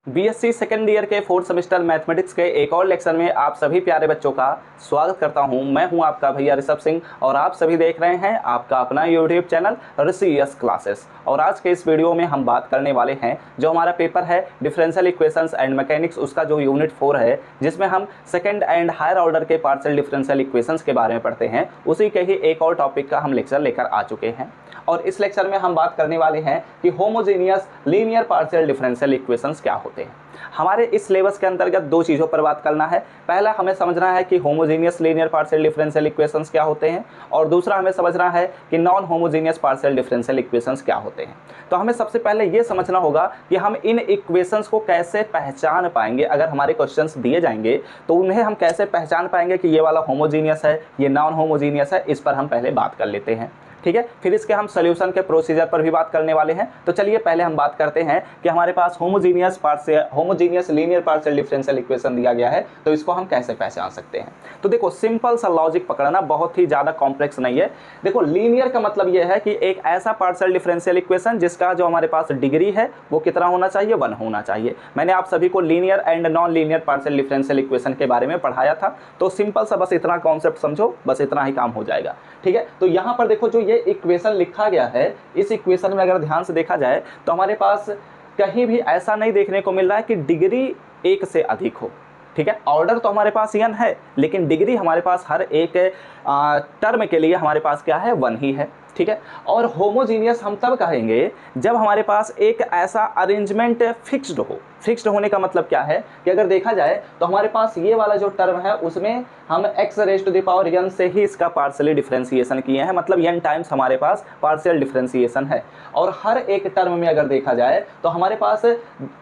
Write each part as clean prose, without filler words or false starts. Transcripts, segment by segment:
BSc second year के fourth semester mathematics के एक और लेक्चर में आप सभी प्यारे बच्चों का स्वागत करता हूं। मैं हूं आपका भैया ऋषभ सिंह और आप सभी देख रहे हैं आपका अपना यूट्यूब चैनल ऋषि यस क्लासेस। और आज के इस वीडियो में हम बात करने वाले हैं जो हमारा पेपर है डिफरेंशियल इक्वेशंस एंड मैकेनिक्स, उसका जो यूनिट 4 है जिसमें हम सेकेंड एंड हायर ऑर्डर के पार्शियल डिफरेंशियल इक्वेशंस के बारे में पढ़ते हैं, उसी के ही एक और टॉपिक का हम लेक्चर लेकर आ चुके हैं। और इस लेक्चर में हम बात करने वाले हैं कि homogeneous linear partial differential equations क्या होते हैं। हमारे इस सिलेबस के अंतर्गत दो चीज़ों पर बात करना है। पहला हमें समझना है कि homogeneous linear partial differential equations क्या होते हैं, और दूसरा हमें समझना है कि non homogeneous partial differential equations क्या होते हैं। तो हमें सबसे पहले ये समझना होगा कि हम इन इक्वेशंस को कैसे पहचान पाएंगे। अगर हमारे क्वेश्चंस दिए जाएंगे तो उन्हें हम कैसे पहचान पाएंगे कि ये वाला होमोजेनियस है, ये नॉन होमोजेनियस है। इस पर हम पहले बात कर लेते हैं, ठीक है। फिर इसके हम सोल्यूशन के प्रोसीजर पर भी बात करने वाले हैं। तो चलिए पहले हम बात करते हैं कि हमारे पास homogeneous linear partial differential equation दिया गया है, तो इसको हम कैसे पहचान सकते हैं। तो देखो, सिंपल सा लॉजिक पकड़ना, बहुत ही ज़्यादा कॉम्प्लेक्स नहीं है। देखो, लीनियर का मतलब यह है कि एक ऐसा पार्शियल डिफरेंशियल इक्वेशन जिसका जो हमारे पास डिग्री है वो कितना होना चाहिए, 1 होना चाहिए। मैंने आप सभी को linear and non linear partial differential equation के बारे में पढ़ाया था, तो सिंपल सा बस इतना कॉन्सेप्ट समझो, बस इतना ही काम हो जाएगा, ठीक है। तो यहाँ पर देखो, जो ये इक्वेशन लिखा गया है, इस इक्वेशन में अगर ध्यान से देखा जाए तो हमारे पास कहीं भी ऐसा नहीं देखने को मिल रहा है कि डिग्री 1 से अधिक हो, ठीक है। ऑर्डर तो हमारे पास n है, लेकिन डिग्री हमारे पास हर एक टर्म के लिए हमारे पास क्या है, 1 ही है, ठीक है। और होमोजीनियस हम तब कहेंगे जब हमारे पास एक ऐसा अरेंजमेंट फिक्स्ड हो। फिक्स्ड होने का मतलब क्या है कि अगर देखा जाए तो हमारे पास ये वाला जो टर्म है उसमें हम x raise to the power n से ही इसका पार्शियली डिफरेंशिएशन किए हैं, मतलब n टाइम्स हमारे पास पार्शियल डिफरेंशिएशन है। और हर एक टर्म में अगर देखा जाए तो हमारे पास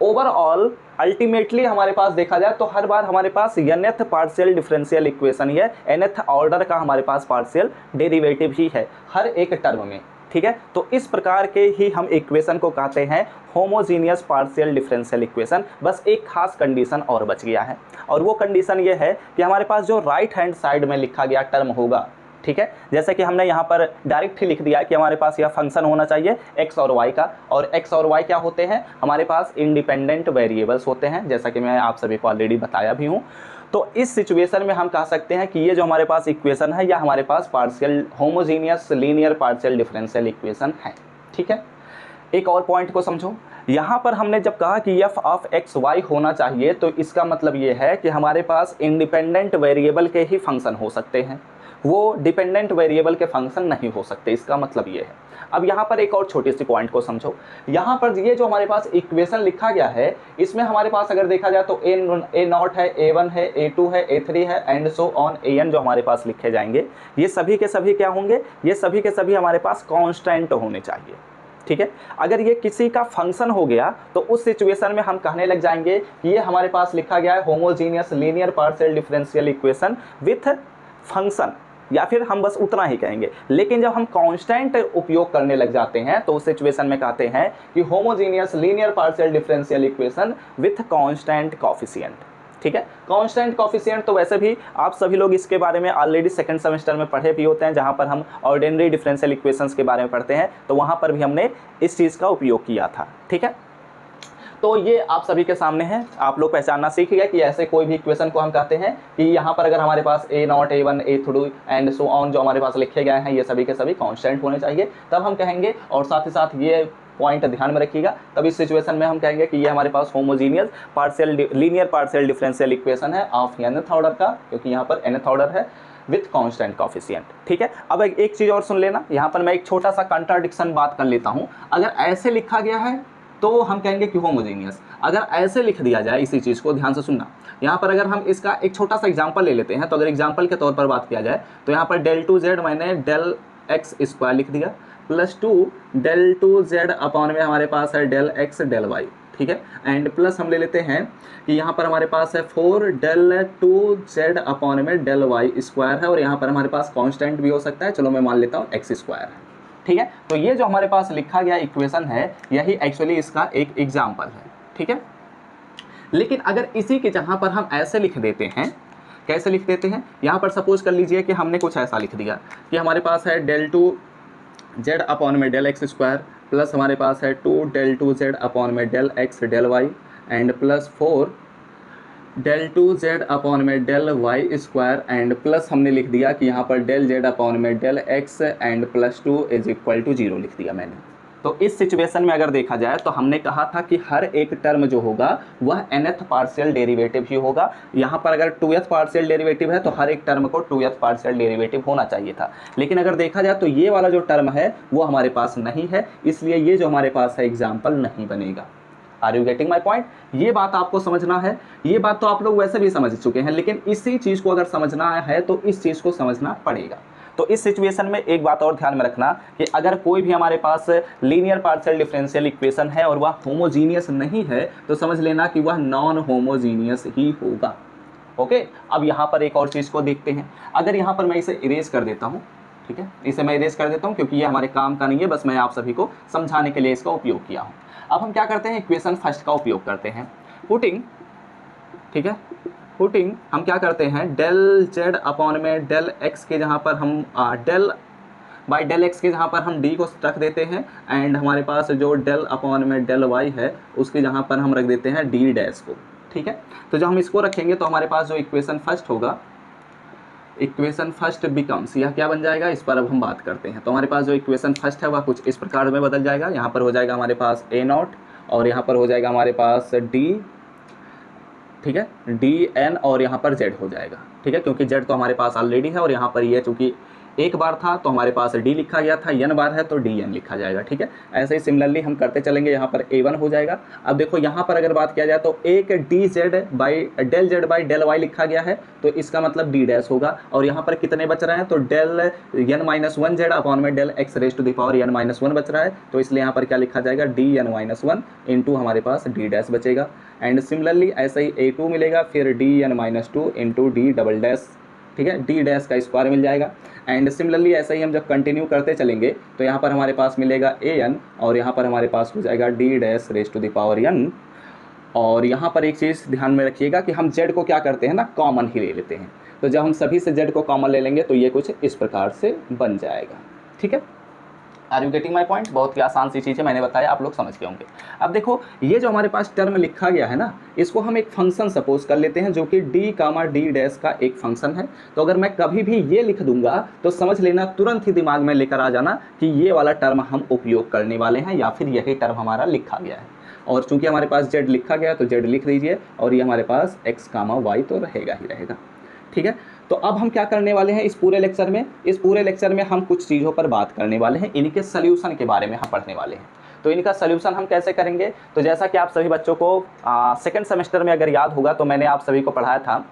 ओवरऑल अल्टीमेटली हमारे पास देखा जाए तो हर बार हमारे पास nth पार्शियल डिफरेंशियल इक्वेशन ही है, nth ऑर्डर का हमारे पास पार्शियल डेरिवेटिव ही है हर एक टर्म में, ठीक है। तो इस प्रकार के ही हम इक्वेशन को कहते हैं होमोजीनियस पार्शियल डिफरेंशियल इक्वेशन। बस एक खास कंडीशन और बच गया है, और वो कंडीशन ये है कि हमारे पास जो राइट हैंड साइड में लिखा गया टर्म होगा, ठीक है। जैसे कि हमने यहाँ पर डायरेक्ट ही लिख दिया कि हमारे पास यह फंक्शन होना चाहिए x और y का, और x और y क्या होते हैं, हमारे पास इंडिपेंडेंट वेरिएबल्स होते हैं, जैसा कि मैं आप सभी को ऑलरेडी बताया भी हूँ। तो इस सिचुएशन में हम कह सकते हैं कि ये जो हमारे पास इक्वेशन है, या हमारे पास partial homogeneous linear partial differential equation है, ठीक है। एक और पॉइंट को समझो, यहाँ पर हमने जब कहा कि f ऑफ एक्स वाई होना चाहिए, तो इसका मतलब ये है कि हमारे पास इंडिपेंडेंट वेरिएबल के ही फंक्शन हो सकते हैं, वो डिपेंडेंट वेरिएबल के फंक्शन नहीं हो सकते, इसका मतलब ये है। अब यहाँ पर एक और छोटी सी पॉइंट को समझो, यहाँ पर ये जो हमारे पास इक्वेशन लिखा गया है, इसमें हमारे पास अगर देखा जाए तो a0 है, a1 है, a2 है, a3 है एंड सो ऑन an जो हमारे पास लिखे जाएंगे, ये सभी के सभी क्या होंगे, ये सभी के सभी हमारे पास कांस्टेंट होने चाहिए, ठीक है। अगर ये किसी का फंक्शन हो गया तो उस सिचुएशन में हम कहने लग जाएंगे कि ये हमारे पास लिखा गया है homogeneous linear partial differential equation with function, या फिर हम बस उतना ही कहेंगे। लेकिन जब हम कांस्टेंट उपयोग करने लग जाते हैं तो उस सिचुएशन में कहते हैं कि homogeneous linear partial differential equation with constant coefficient, ठीक है। कांस्टेंट कोएफिशिएंट तो वैसे भी आप सभी लोग इसके बारे में ऑलरेडी सेकंड सेमेस्टर में पढ़े भी होते हैं, जहां पर हम ऑर्डिनरी डिफरेंशियल इक्वेशंस के बारे में पढ़ते हैं, तो वहां पर भी हमने इस चीज़ का उपयोग किया था, ठीक है। तो ये आप सभी के सामने है, आप लोग पहचानना सीख गए कि ऐसे कोई भी इक्वेशन को हम कहते हैं कि यहाँ पर अगर हमारे पास a0 a1 a2 and so on जो हमारे पास लिखे गए हैं, ये सभी के सभी कांस्टेंट होने चाहिए, तब हम कहेंगे। और साथ ही साथ ये पॉइंट ध्यान में रखिएगा, तब इस सिचुएशन में हम कहेंगे कि ये हमारे पास homogeneous partial linear partial differential equation है ऑफ nth ऑर्डर का, क्योंकि यहाँ पर nth ऑर्डर है विथ कांस्टेंट कोएफिशिएंट, ठीक है। अब एक चीज़ और सुन लेना, यहाँ पर मैं एक छोटा सा कंट्राडिक्शन बात कर लेता हूँ। अगर ऐसे लिखा गया है तो हम कहेंगे कि होमोजीनियस, अगर ऐसे लिख दिया जाए, इसी चीज़ को ध्यान से सुनना। यहाँ पर अगर हम इसका एक छोटा सा एग्जांपल ले लेते हैं, तो अगर एग्जांपल के तौर पर बात किया जाए तो यहाँ पर डेल टू जेड मैंने डेल एक्स स्क्वायर लिख दिया, plus 2 del two Z upon में हमारे पास है डेल एक्स डेल वाई, ठीक है। एंड प्लस हम ले लेते हैं कि यहाँ पर हमारे पास है 4 डेल टू जेड अपॉन में डेल वाई स्क्वायर है, और यहाँ पर हमारे पास कांस्टेंट भी हो सकता है, चलो मैं मान लेता हूँ एक्स स्क्वायर है, ठीक है। तो ये जो हमारे पास लिखा गया इक्वेशन है, यही एक्चुअली इसका एक एग्जाम्पल है, ठीक है। लेकिन अगर इसी के जहाँ पर हम ऐसे लिख देते हैं, कैसे लिख देते हैं, यहाँ पर सपोज कर लीजिए कि हमने कुछ ऐसा लिख दिया कि हमारे पास है डेल टू जेड अपॉन में डेल एक्स स्क्वायर, प्लस हमारे पास है 2 डेल टू जेड अपॉन में del x del y, and plus 4 del two Z upon में del y square and plus हमने लिख दिया कि यहाँ पर डेल जेड अपॉन में del x and plus 2 is equal to 0 लिख दिया मैंने। तो इस सिचुएशन में अगर देखा जाए तो हमने कहा था कि हर एक टर्म जो होगा वह nth पार्शियल डेरिवेटिव ही होगा। यहाँ पर अगर 2th पार्शियल डेरिवेटिव है तो हर एक टर्म को 2th पार्शियल डेरिवेटिव होना चाहिए था, लेकिन अगर देखा जाए तो ये वाला जो टर्म है वो हमारे पास नहीं है, इसलिए ये जो हमारे पास है एग्जाम्पल नहीं बनेगा। Are you getting my point? ये बात आपको समझना है, ये बात तो आप लोग वैसे भी समझ चुके हैं, लेकिन इसी चीज़ को अगर समझना है तो इस चीज़ को समझना पड़ेगा। तो इस सिचुएशन में एक बात और ध्यान में रखना कि अगर कोई भी हमारे पास लीनियर पार्शियल डिफरेंशियल इक्वेशन है और वह होमोजीनियस नहीं है तो समझ लेना कि वह नॉन होमोजीनियस ही होगा। ओके, अब यहाँ पर एक और चीज़ को देखते हैं। अगर यहाँ पर मैं इसे इरेज कर देता हूँ, ठीक है, इसे मैं इरेज कर देता हूँ क्योंकि ये हमारे काम का नहीं है, बस मैं आप सभी को समझाने के लिए इसका उपयोग किया हूँ। अब हम क्या करते हैं, इक्वेशन फर्स्ट का उपयोग करते हैं, पुटिंग, ठीक है, पुटिंग हम क्या करते हैं, डेल जेड अपॉन में डेल एक्स के जहाँ पर हम डेल बाई डेल एक्स के जहाँ पर हम डी को रख देते हैं एंड हमारे पास जो डेल अपॉन में डेल वाई है उसके जहाँ पर हम रख देते हैं डी डैश को, ठीक है। तो जब हम इसको रखेंगे तो हमारे पास जो इक्वेशन फर्स्ट होगा, इक्वेशन फर्स्ट बिकम्स, यह क्या बन जाएगा, इस पर अब हम बात करते हैं। तो हमारे पास जो इक्वेशन फर्स्ट है वह कुछ इस प्रकार में बदल जाएगा। यहाँ पर हो जाएगा हमारे पास ए नॉट और यहाँ पर हो जाएगा हमारे पास डी, ठीक है, डी एन और यहाँ पर जेड हो जाएगा, ठीक है, क्योंकि जेड तो हमारे पास ऑलरेडी है और यहाँ पर ये चूँकि एक बार था तो हमारे पास डी लिखा गया था, एन बार है तो डी एन लिखा जाएगा, ठीक है। ऐसे ही सिमिलरली हम करते चलेंगे, यहाँ पर ए वन हो जाएगा। अब देखो यहाँ पर अगर बात किया जाए तो एक D Z by del Y लिखा गया है तो इसका मतलब डी डैश होगा, और यहाँ पर कितने बच रहे हैं तो del n minus one z upon में del x raise to the power n minus one बच रहा है, तो इसलिए यहाँ पर क्या लिखा जाएगा, D N minus one into हमारे पास डी डैश बचेगा। एंड सिमिलरली ऐसे ही ए टू मिलेगा, फिर D N minus two into D double dash, ठीक है, डी डैश का स्क्वायर मिल जाएगा। एंड सिमिलरली ऐसे ही हम जब कंटिन्यू करते चलेंगे तो यहाँ पर हमारे पास मिलेगा ए एन और यहाँ पर हमारे पास हो जाएगा D dash raise to the power N. और यहाँ पर एक चीज़ ध्यान में रखिएगा कि हम जेड को क्या करते हैं ना, कॉमन ही ले लेते हैं। तो जब हम सभी से जेड को कॉमन ले लेंगे तो ये कुछ इस प्रकार से बन जाएगा, ठीक है। Are you getting my point? बहुत ही आसान सी चीज़ है, मैंने बताया, आप लोग समझ गए होंगे। अब देखो ये जो हमारे पास टर्म लिखा गया है ना, इसको हम एक फंक्शन सपोज कर लेते हैं जो कि डी कामा डी डैश का एक फंक्शन है। तो अगर मैं कभी भी ये लिख दूंगा तो समझ लेना, तुरंत ही दिमाग में लेकर आ जाना कि ये वाला टर्म हम उपयोग करने वाले हैं या फिर यही टर्म हमारा लिखा गया है। और चूंकि हमारे पास जेड लिखा गया तो जेड लिख दीजिए और ये हमारे पास एक्स कामा वाई तो रहेगा ही रहेगा, ठीक है। तो अब हम क्या करने वाले हैं इस पूरे लेक्चर में, इस पूरे लेक्चर में हम कुछ चीज़ों पर बात करने वाले हैं, इनके सल्यूशन के बारे में हम पढ़ने वाले हैं। तो इनका सल्यूशन हम कैसे करेंगे, तो जैसा कि आप सभी बच्चों को सेकंड सेमेस्टर में अगर याद होगा तो मैंने आप सभी को पढ़ाया था,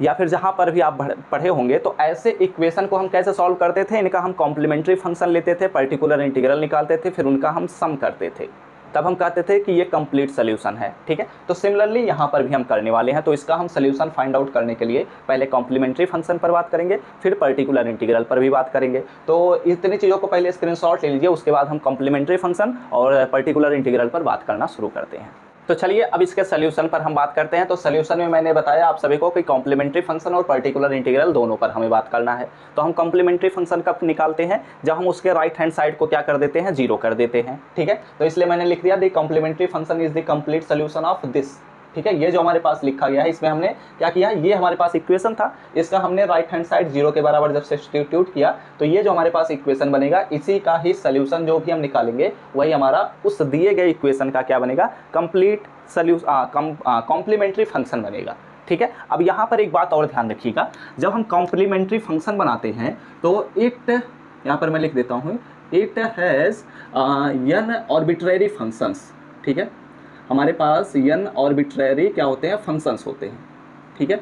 या फिर जहाँ पर भी आप पढ़े होंगे, तो ऐसे इक्वेशन को हम कैसे सॉल्व करते थे, इनका हम कॉम्प्लीमेंट्री फंक्शन लेते थे, पर्टिकुलर इंटीग्रल निकालते थे, फिर उनका हम सम करते थे, तब हम कहते थे कि ये कंप्लीट सोल्यूशन है, ठीक है। तो सिमिलरली यहाँ पर भी हम करने वाले हैं। तो इसका हम सोल्यूशन फाइंड आउट करने के लिए पहले कॉम्प्लीमेंट्री फंक्शन पर बात करेंगे, फिर पर्टिकुलर इंटीग्रल पर भी बात करेंगे। तो इतनी चीज़ों को पहले स्क्रीनशॉट ले लीजिए, उसके बाद हम कॉम्प्लीमेंट्री फंक्शन और पर्टिकुलर इंटीग्रल पर बात करना शुरू करते हैं। तो चलिए अब इसके सोल्यूशन पर हम बात करते हैं। तो सोल्यूशन में मैंने बताया आप सभी को कि कॉम्प्लीमेंट्री फंक्शन और पर्टिकुलर इंटीग्रल दोनों पर हमें बात करना है। तो हम कॉम्प्लीमेंट्री फंक्शन कब निकालते हैं, जब हम उसके राइट हैंड साइड को क्या कर देते हैं, जीरो कर देते हैं, ठीक है। तो इसलिए मैंने लिख दिया the complementary function is the complete solution of this, ठीक है। ये जो हमारे पास लिखा गया है इसमें हमने क्या किया, ये हमारे पास इक्वेशन था, इसका हमने राइट हैंड साइड जीरो के बराबर जब सब्स्टिट्यूट किया तो ये जो हमारे पास इक्वेशन बनेगा, इसी का ही सोल्यूशन जो भी हम निकालेंगे वही हमारा उस दिए गए इक्वेशन का क्या बनेगा, कंप्लीट कॉम्प्लीमेंट्री फंक्शन बनेगा, ठीक है। अब यहाँ पर एक बात और ध्यान रखिएगा, जब हम कॉम्प्लीमेंट्री फंक्शन बनाते हैं तो इट, यहाँ पर मैं लिख देता हूँ, it has n arbitrary functions, ठीक है। हमारे पास n आर्बिट्रेरी क्या होते हैं, फंक्शंस होते हैं, ठीक है,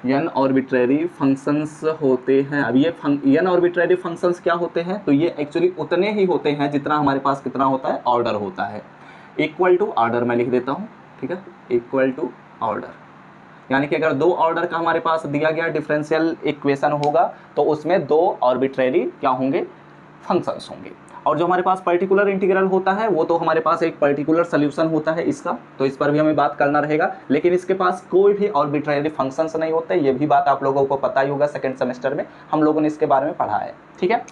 n आर्बिट्रेरी फंक्शंस होते हैं। अब ये n आर्बिट्रेरी फंक्शंस क्या होते हैं, तो ये एक्चुअली उतने ही होते हैं जितना हमारे पास कितना होता है, ऑर्डर होता है, इक्वल टू ऑर्डर मैं लिख देता हूँ, ठीक है, इक्वल टू ऑर्डर। यानी कि अगर दो ऑर्डर का हमारे पास दिया गया डिफरेंशियल इक्वेशन होगा तो उसमें दो आर्बिट्रेरी क्या होंगे, फंक्शंस होंगे। और जो हमारे पास पर्टिकुलर इंटीग्रल होता है वो तो हमारे पास एक पर्टिकुलर सोल्यूशन होता है इसका, तो इस पर भी हमें बात करना रहेगा, लेकिन इसके पास कोई भी आर्बिट्रेरी फंक्शंस नहीं होते। ये भी बात आप लोगों को पता ही होगा, सेकंड सेमेस्टर में हम लोगों ने इसके बारे में पढ़ा है, ठीक है।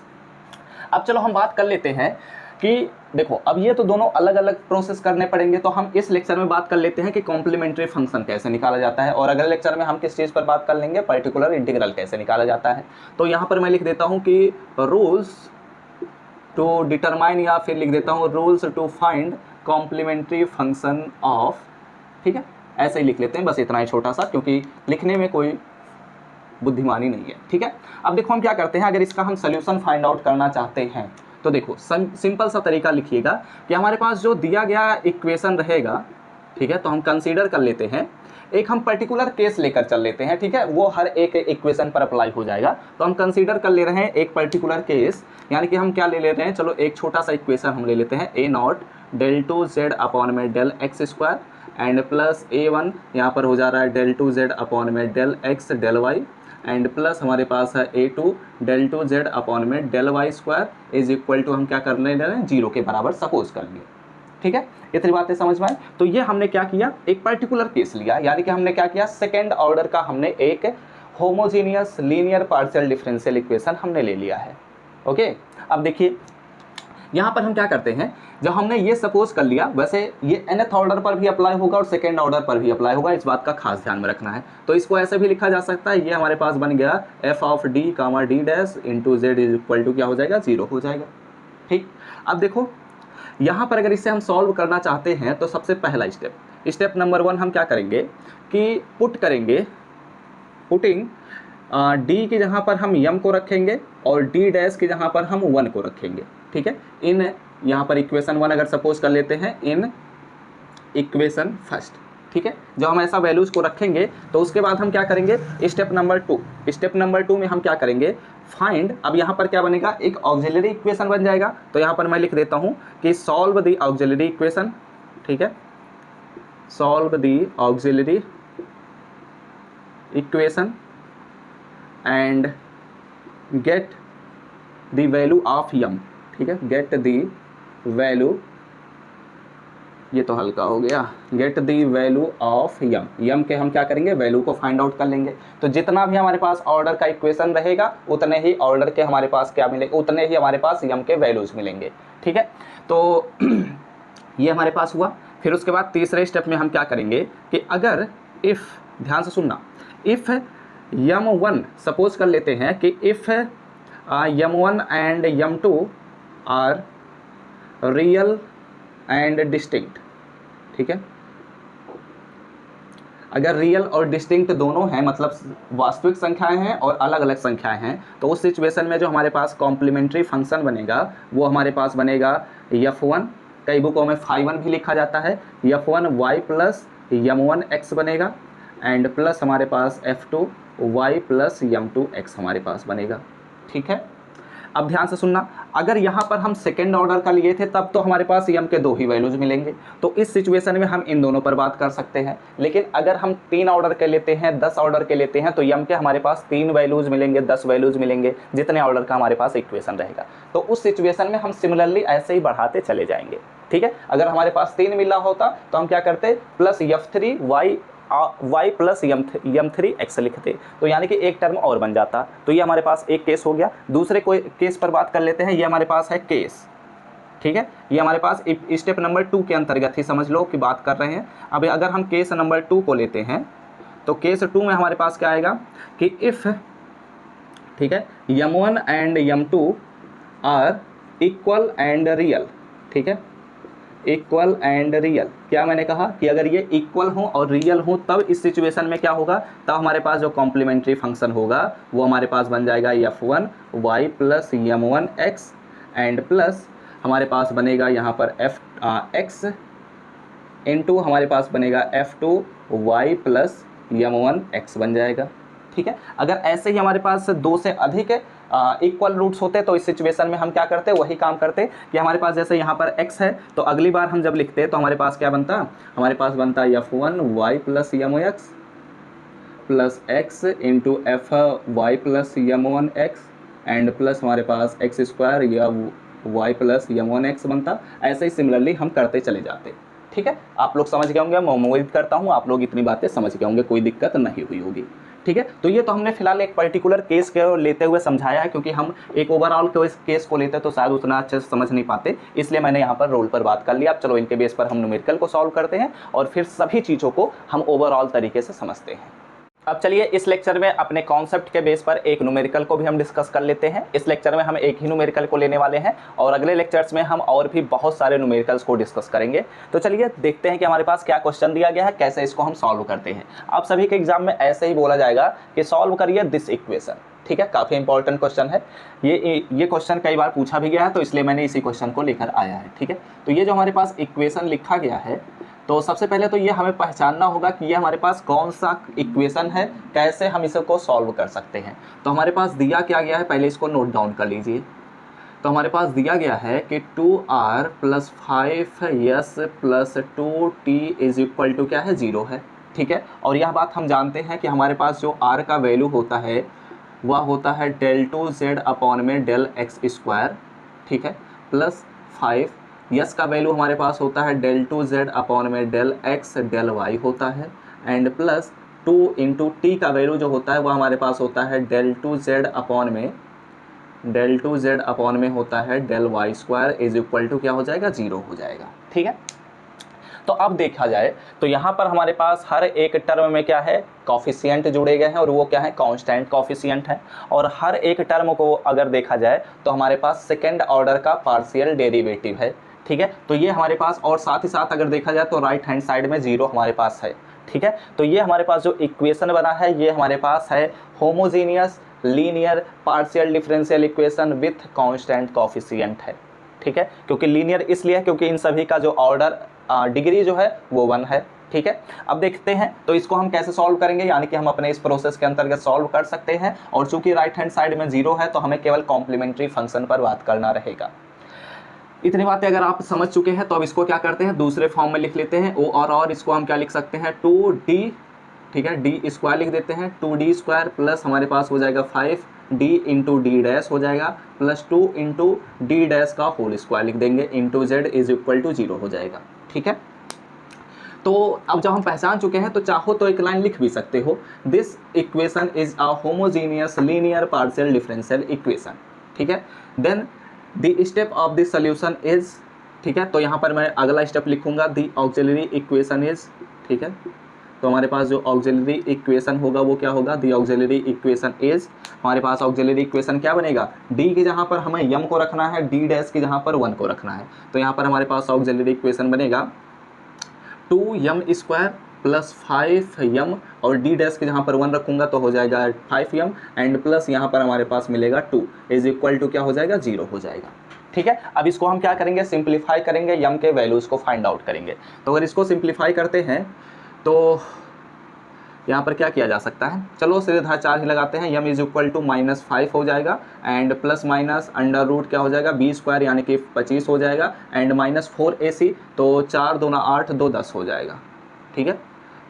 अब चलो हम बात कर लेते हैं कि देखो अब ये तो दोनों अलग अलग प्रोसेस करने पड़ेंगे, तो हम इस लेक्चर में बात कर लेते हैं कि कॉम्प्लीमेंट्री फंक्शन कैसे निकाला जाता है, और अगले लेक्चर में हम किस चीज़ पर बात कर लेंगे, पर्टिकुलर इंटीग्रल कैसे निकाला जाता है। तो यहाँ पर मैं लिख देता हूँ कि रूल्स टू डिटरमाइन, या फिर लिख देता हूँ rules to find complementary function of, ठीक है, ऐसे ही लिख लेते हैं, बस इतना ही छोटा सा, क्योंकि लिखने में कोई बुद्धिमानी नहीं है, ठीक है। अब देखो हम क्या करते हैं, अगर इसका हम सोल्यूशन फाइंड आउट करना चाहते हैं तो देखो सिंपल सा तरीका लिखिएगा कि हमारे पास जो दिया गया इक्वेशन रहेगा, ठीक है, तो हम कंसीडर कर लेते हैं, एक हम पर्टिकुलर केस लेकर चल लेते हैं, ठीक है, वो हर एक इक्वेशन पर अप्लाई हो जाएगा। तो हम कंसीडर कर ले रहे हैं एक पर्टिकुलर केस, यानी कि हम क्या ले लेते हैं, चलो एक छोटा सा इक्वेशन हम ले लेते हैं, a naught del two Z upon में del x square and plus A1 यहाँ पर हो जा रहा है डेल टू जेड अपॉन में del x del y, and plus हमारे पास है A2 del two Z upon में del y square is equal to हम क्या कर ले रहे हैं, 0 के बराबर सपोज कर लिए, ठीक है। इतनी बातें समझ में आए। तो ये हमने क्या किया, एक पर्टिकुलर केस लिया, यानी कि हमने क्या किया, सेकेंड ऑर्डर का हमने एक homogeneous linear partial differential equation हमने ले लिया है। ओके, अब देखिए यहाँ पर हम क्या करते हैं, जब हमने ये सपोज कर लिया, वैसे ये nth ऑर्डर पर भी अप्लाई होगा और सेकेंड ऑर्डर पर भी अप्लाई होगा, इस बात का खास ध्यान में रखना है। तो इसको ऐसे भी लिखा जा सकता है, ये हमारे पास बन गया f of d comma d dash into Z is equal to क्या हो जाएगा, 0 हो जाएगा, ठीक। अब देखो यहाँ पर अगर इसे हम सॉल्व करना चाहते हैं तो सबसे पहला स्टेप नंबर 1 हम क्या करेंगे कि पुट करेंगे, पुटिंग d की जगह पर हम m को रखेंगे और d डैश की जगह पर हम 1 को रखेंगे, ठीक है। इन यहाँ पर इक्वेशन 1 अगर सपोज कर लेते हैं, इन इक्वेशन फर्स्ट, ठीक है। जब हम ऐसा वैल्यूज़ को रखेंगे तो उसके बाद हम क्या करेंगे, स्टेप नंबर 2 में हम क्या करेंगे, फाइंड, अब यहाँ पर क्या बनेगा, एक ऑक्सिलरी इक्वेशन बन जाएगा। तो यहाँ पर मैं लिख देता हूँ कि सॉल्व द ऑक्सिलरी इक्वेशन, ठीक है, solve the auxiliary equation and get the value of m, ठीक है, गेट द वैल्यू, ये तो हल्का हो गया, गेट द वैल्यू ऑफ यम के हम क्या करेंगे, वैल्यू को फाइंड आउट कर लेंगे। तो जितना भी हमारे पास ऑर्डर का इक्वेशन रहेगा उतने ही ऑर्डर के हमारे पास क्या मिलेंगे, उतने ही हमारे पास यम के वैल्यूज मिलेंगे, ठीक है। तो ये हमारे पास हुआ। फिर उसके बाद तीसरे स्टेप में हम क्या करेंगे कि अगर इफ़, ध्यान से सुनना, इफ़ यम1 सपोज कर लेते हैं कि if m one and m two are real and distinct, ठीक है, अगर रियल और डिस्टिंक्ट दोनों हैं, मतलब वास्तविक संख्याएं हैं और अलग अलग संख्याएं हैं, तो उस सिचुएशन में जो हमारे पास कॉम्प्लीमेंट्री फंक्शन बनेगा वो हमारे पास बनेगा f1, कई बुकों में φ1 भी लिखा जाता है, f1 y plus m1 x बनेगा, एंड प्लस हमारे पास f2 y plus m2 x हमारे पास बनेगा, ठीक है। अब ध्यान से सुनना, अगर यहाँ पर हम सेकेंड ऑर्डर का लिए थे तब तो हमारे पास यम के 2 ही वैल्यूज मिलेंगे, तो इस सिचुएशन में हम इन दोनों पर बात कर सकते हैं। लेकिन अगर हम 3 ऑर्डर के लेते हैं, 10 ऑर्डर के लेते हैं, तो यम के हमारे पास 3 वैल्यूज मिलेंगे, 10 वैल्यूज मिलेंगे, जितने ऑर्डर का हमारे पास इक्वेशन रहेगा। तो उस सिचुएशन में हम सिमिलरली ऐसे ही बढ़ाते चले जाएंगे, ठीक है। अगर हमारे पास 3 मिला होता तो हम क्या करते, plus f3 y plus m3 x लिखते, तो यानी कि एक टर्म और बन जाता। तो ये हमारे पास एक केस हो गया। दूसरे कोई केस पर बात कर लेते हैं, ये हमारे पास है केस, ठीक है, ये हमारे पास स्टेप नंबर 2 के अंतर्गत ही समझ लो कि बात कर रहे हैं। अब अगर हम केस नंबर 2 को लेते हैं तो केस 2 में हमारे पास क्या आएगा कि इफ़, ठीक है, m1 and m2 are equal and real, ठीक है, इक्वल एंड रियल, क्या मैंने कहा कि अगर ये इक्वल हो और रियल हो तब इस सिचुएशन में क्या होगा, तब हमारे पास जो कॉम्प्लीमेंट्री फंक्शन होगा वो हमारे पास बन जाएगा f1 y plus m1 x, and plus हमारे पास बनेगा यहाँ पर x इंटू हमारे पास बनेगा f2 y plus m1 x बन जाएगा, ठीक है। अगर ऐसे ही हमारे पास 2 से अधिक इक्वल रूट्स होते तो इस सिचुएशन में हम क्या करते, वही काम करते कि हमारे पास जैसे यहाँ पर x है तो अगली बार हम जब लिखते तो हमारे पास क्या बनता, हमारे पास बनता f1 y plus m1 x plus x into f y plus m1 x and plus हमारे पास x स्क्वायर या y प्लस m1 x बनता। ऐसे ही सिमिलरली हम करते चले जाते, ठीक है। आप लोग समझ गए होंगे, मैं उम्मीद करता हूँ आप लोग इतनी बातें समझ गए होंगे, कोई दिक्कत नहीं हुई होगी, ठीक है। तो ये तो हमने फिलहाल एक पर्टिकुलर केस को लेते हुए समझाया है, क्योंकि हम एक ओवरऑल केस को लेते तो शायद उतना अच्छे से समझ नहीं पाते, इसलिए मैंने यहाँ पर रोल पर बात कर लिया। अब चलो इनके बेस पर हम न्यूमेरिकल को सॉल्व करते हैं और फिर सभी चीज़ों को हम ओवरऑल तरीके से समझते हैं। अब चलिए इस लेक्चर में अपने कॉन्सेप्ट के बेस पर एक न्यूमेरिकल को भी हम डिस्कस कर लेते हैं। इस लेक्चर में हम एक ही न्यूमेरिकल को लेने वाले हैं और अगले लेक्चर्स में हम और भी बहुत सारे न्यूमेरिकल्स को डिस्कस करेंगे। तो चलिए देखते हैं कि हमारे पास क्या क्वेश्चन दिया गया है, कैसे इसको हम सॉल्व करते हैं। आप सभी के एग्जाम में ऐसे ही बोला जाएगा कि सॉल्व करिए दिस इक्वेशन, ठीक है। काफ़ी इंपॉर्टेंट क्वेश्चन है ये क्वेश्चन कई बार पूछा भी गया है, तो इसलिए मैंने इसी क्वेश्चन को लेकर आया है, ठीक है। तो ये जो हमारे पास इक्वेशन लिखा गया है, तो सबसे पहले तो ये हमें पहचानना होगा कि ये हमारे पास कौन सा इक्वेशन है, कैसे हम इसको सॉल्व कर सकते हैं। तो हमारे पास दिया क्या गया है, पहले इसको नोट डाउन कर लीजिए। तो हमारे पास दिया गया है कि 2r + 5s + 2t = क्या है, 0 है, ठीक है। और यह बात हम जानते हैं कि हमारे पास जो r का वैल्यू होता है वह होता है del2z/del x², ठीक है, प्लस 5 यस का वैल्यू हमारे पास होता है del2z/del x/del y होता है, एंड प्लस 2 × t का वैल्यू जो होता है वह हमारे पास होता है del2z होता है del y² क्या हो जाएगा, 0 हो जाएगा, ठीक है। तो अब देखा जाए तो यहाँ पर हमारे पास हर एक टर्म में क्या है, कॉफिशिएंट जुड़े गए हैं और वो क्या है, कांस्टेंट कॉफिशिएंट है। और हर एक टर्म को अगर देखा जाए तो हमारे पास सेकेंड ऑर्डर का पार्शियल डेरिवेटिव है, ठीक है। तो ये हमारे पास, और साथ ही साथ अगर देखा जाए तो राइट हैंड साइड में 0 हमारे पास है, ठीक है। तो ये हमारे पास जो इक्वेशन बना है ये हमारे पास है homogeneous linear partial differential equation with constant coefficient है, ठीक है। क्योंकि लीनियर इसलिए है क्योंकि इन सभी का जो ऑर्डर डिग्री जो है वो 1 है, ठीक है। अब देखते हैं तो इसको हम कैसे सॉल्व करेंगे, यानी कि हम अपने इस प्रोसेस के अंतर्गत सॉल्व कर सकते हैं। और चूंकि राइट हैंड साइड में 0 है तो हमें केवल कॉम्प्लीमेंट्री फंक्शन पर बात करना रहेगा। इतनी बातें अगर आप समझ चुके हैं तो अब इसको क्या करते हैं, दूसरे फॉर्म में लिख लेते हैं। और इसको हम क्या लिख सकते हैं, 2d, ठीक है, d² लिख देते हैं, 2d² प्लस हमारे पास हो जाएगा 5d × d' हो जाएगा, प्लस 2 × d' का होल स्क्वायर लिख देंगे, इंटू z = 0 हो जाएगा, ठीक है। तो अब जब हम पहचान चुके हैं तो चाहो तो एक लाइन लिख भी सकते हो, this equation is a homogeneous linear partial differential equation, ठीक है। Then the step of the solution is, ठीक है। तो यहाँ पर मैं अगला स्टेप लिखूंगा, द ऑक्सिलरी इक्वेशन इज, ठीक है। तो हमारे पास जो ऑक्सिलरी इक्वेशन होगा वो क्या होगा, द ऑक्सिलरी इक्वेशन इज, हमारे पास ऑक्सिलरी इक्वेशन क्या बनेगा, d की जहाँ पर हमें m को रखना है, d' की जहाँ पर 1 को रखना है। तो यहाँ पर हमारे पास ऑक्सिलरी इक्वेशन बनेगा 2m² प्लस 5m और d' के जहाँ पर 1 रखूँगा तो हो जाएगा 5m, एंड प्लस यहाँ पर हमारे पास मिलेगा 2 = क्या हो जाएगा, 0 हो जाएगा, ठीक है। अब इसको हम क्या करेंगे, सिंप्लीफाई करेंगे, m के वैल्यूज़ को फाइंड आउट करेंगे। तो अगर इसको सिंप्लीफाई करते हैं तो यहाँ पर क्या किया जा सकता है, चलो सीधा 4 ही लगाते हैं, m = -5 हो जाएगा, and plus minus under root क्या हो जाएगा, b² यानी कि 25 हो जाएगा, एंड -4ac, तो 4 दूना 8, 2 10 हो जाएगा, ठीक है।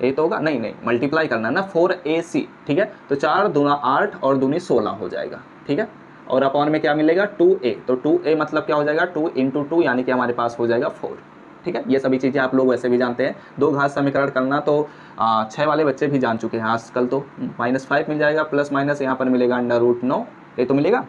ये तो होगा, नहीं मल्टीप्लाई करना है ना, 4ac, ठीक है। तो 4 दूना 8 और दूनी 16 हो जाएगा, ठीक है। और अपॉन में क्या मिलेगा, 2a, तो 2a मतलब क्या हो जाएगा, 2 × 2 यानी कि हमारे पास हो जाएगा 4, ठीक है। ये सभी चीज़ें आप लोग वैसे भी जानते हैं, 2 घात समीकरण करना तो 6 वाले बच्चे भी जान चुके हैं आजकल। तो -5 मिल जाएगा, प्लस माइनस यहाँ पर मिलेगा √9, ये तो मिलेगा,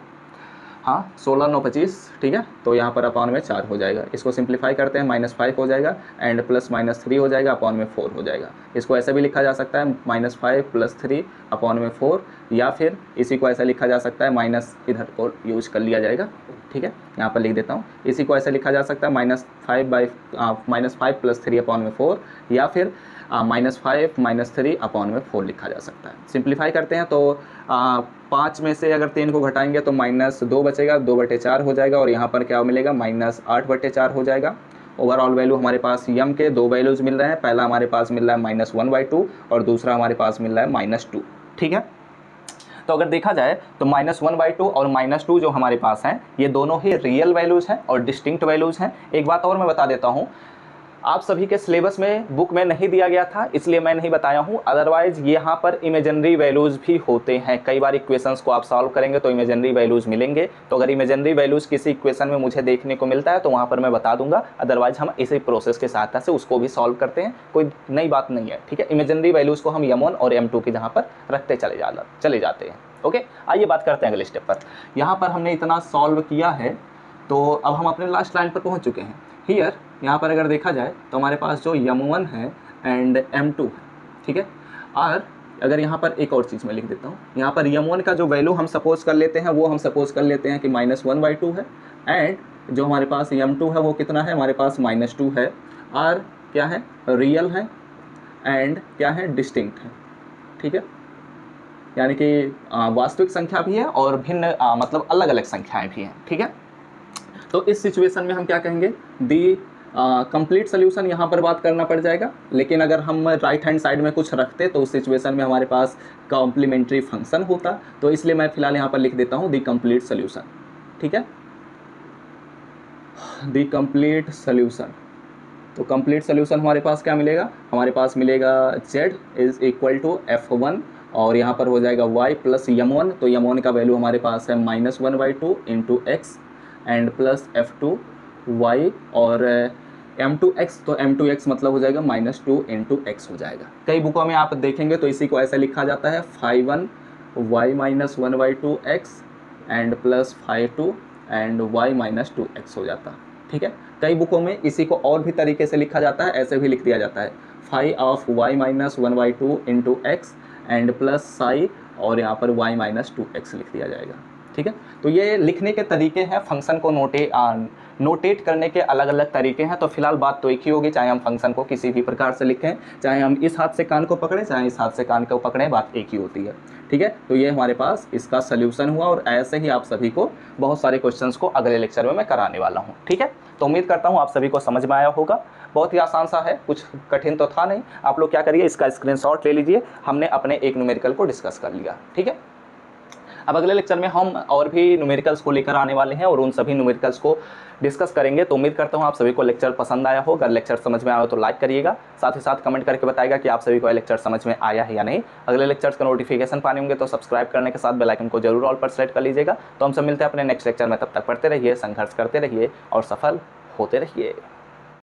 हाँ 16 9 25, ठीक है। तो यहाँ पर अपॉन में 4 हो जाएगा, इसको सिंप्लीफाई करते हैं, -5 हो जाएगा, एंड प्लस -3 हो जाएगा, अपॉन में 4 हो जाएगा। इसको ऐसे भी लिखा जा सकता है -5 + 3 अपॉन में 4, या फिर इसी को ऐसा लिखा जा सकता है, माइनस इधर को यूज कर लिया जाएगा, ठीक है। यहाँ पर लिख देता हूँ, इसी को ऐसे लिखा जा सकता है -5 + 3 अपॉन में 4, या फिर -5 - 3 अपॉन में 4 लिखा जा सकता है। सिंप्लीफाई करते हैं तो 5 में से अगर 3 को घटाएंगे तो -2 बचेगा, 2/4 हो जाएगा, और यहाँ पर क्या मिलेगा, -8/4 हो जाएगा। ओवरऑल वैल्यू हमारे पास m के 2 वैल्यूज़ मिल रहे हैं, पहला हमारे पास मिल रहा है -1/2 और दूसरा हमारे पास मिल रहा है -2, ठीक है। तो अगर देखा जाए तो -1/2 और -2 जो हमारे पास हैं ये दोनों ही रियल वैल्यूज़ हैं और डिस्टिंक्ट वैल्यूज़ हैं। एक बात और मैं बता देता हूँ, आप सभी के सिलेबस में बुक में नहीं दिया गया था, इसलिए मैं नहीं बताया हूँ। अदरवाइज यहाँ पर इमेजिनरी वैल्यूज़ भी होते हैं। कई बार इक्वेशंस को आप सॉल्व करेंगे तो इमेजिनरी वैल्यूज़ मिलेंगे। तो अगर इमेजिनरी वैल्यूज़ किसी इक्वेशन में मुझे देखने को मिलता है तो वहाँ पर मैं बता दूंगा। अदरवाइज हम इसी प्रोसेस की सहायता से उसको भी सॉल्व करते हैं, कोई नई बात नहीं है, ठीक है। इमेजिनरी वैल्यूज़ को हम m1 और m2 की जहाँ पर रखते चले जाते हैं। ओके, आइए बात करते हैं अगले स्टेप पर। यहाँ पर हमने इतना सॉल्व किया है तो अब हम अपने लास्ट लाइन पर पहुँच चुके हैं। हियर यहाँ पर अगर देखा जाए तो हमारे पास जो m1 है एंड m2 है, ठीक है। और अगर यहाँ पर एक और चीज़ मैं लिख देता हूँ, यहाँ पर m1 का जो वैल्यू हम सपोज कर लेते हैं वो हम सपोज कर लेते हैं कि -1/2 है, एंड जो हमारे पास m2 है वो कितना है, हमारे पास -2 है। और क्या है, रियल है एंड क्या है, डिस्टिंक्ट है, ठीक है। यानी कि वास्तविक संख्या भी है और भिन्न मतलब अलग अलग संख्याएं भी हैं, ठीक है। तो इस सिचुएशन में हम क्या कहेंगे, दी कंप्लीट सोल्यूशन यहाँ पर बात करना पड़ जाएगा। लेकिन अगर हम राइट हैंड साइड में कुछ रखते तो उस सिचुएशन में हमारे पास कॉम्प्लीमेंट्री फंक्शन होता। तो इसलिए मैं फिलहाल यहाँ पर लिख देता हूँ दी कंप्लीट सोल्यूशन, ठीक है, दी कंप्लीट सोल्यूशन। तो कंप्लीट सोल्यूशन हमारे पास क्या मिलेगा, हमारे पास मिलेगा z is equal to f1 और यहाँ पर हो जाएगा y प्लस m1। तो m1 का वैल्यू हमारे पास है -1/2 into x and plus f2 y और m2x। तो m2x मतलब हो जाएगा -2 इंटू x हो जाएगा। कई बुकों में आप देखेंगे तो इसी को ऐसे लिखा जाता है 5(1) y -1/2 x and plus 5(2) and y -2x हो जाता, ठीक है। कई बुकों में इसी को और भी तरीके से लिखा जाता है, ऐसे भी लिख दिया जाता है 5(y -1/2 into x and plus psi और यहाँ पर y -2x लिख दिया जाएगा, ठीक है। तो ये लिखने के तरीके हैं, फंक्शन को नोटेट करने के अलग अलग तरीके हैं। तो फिलहाल बात तो एक ही होगी, चाहे हम फंक्शन को किसी भी प्रकार से लिखें, चाहे हम इस हाथ से कान को पकड़ें, चाहे इस हाथ से कान को पकड़ें, बात एक ही होती है, ठीक है। तो ये हमारे पास इसका सोल्यूशन हुआ और ऐसे ही आप सभी को बहुत सारे क्वेश्चंस को अगले लेक्चर में मैं कराने वाला हूँ, ठीक है। तो उम्मीद करता हूँ आप सभी को समझ में आया होगा। बहुत ही आसान सा है, कुछ कठिन तो था नहीं। आप लोग क्या करिए, इसका स्क्रीनशॉट ले लीजिए। हमने अपने एक न्यूमेरिकल को डिस्कस कर लिया, ठीक है। अब अगले लेक्चर में हम और भी न्यूमेरिकल्स को लेकर आने वाले हैं और उन सभी न्यूमेरिकल्स को डिस्कस करेंगे। तो उम्मीद करता हूँ आप सभी को लेक्चर पसंद आया हो। अगर लेक्चर समझ में आया हो तो लाइक करिएगा, साथ ही साथ कमेंट करके बताइएगा कि आप सभी को लेक्चर समझ में आया है या नहीं। अगले लेक्चर्स का नोटिफिकेशन पाने होंगे तो सब्सक्राइब करने के साथ बेल आइकन को जरूर ऑल पर सेलेक्ट कर लीजिएगा। तो हम सब मिलते हैं अपने नेक्स्ट लेक्चर में, तब तक पढ़ते रहिए, संघर्ष करते रहिए और सफल होते रहिए।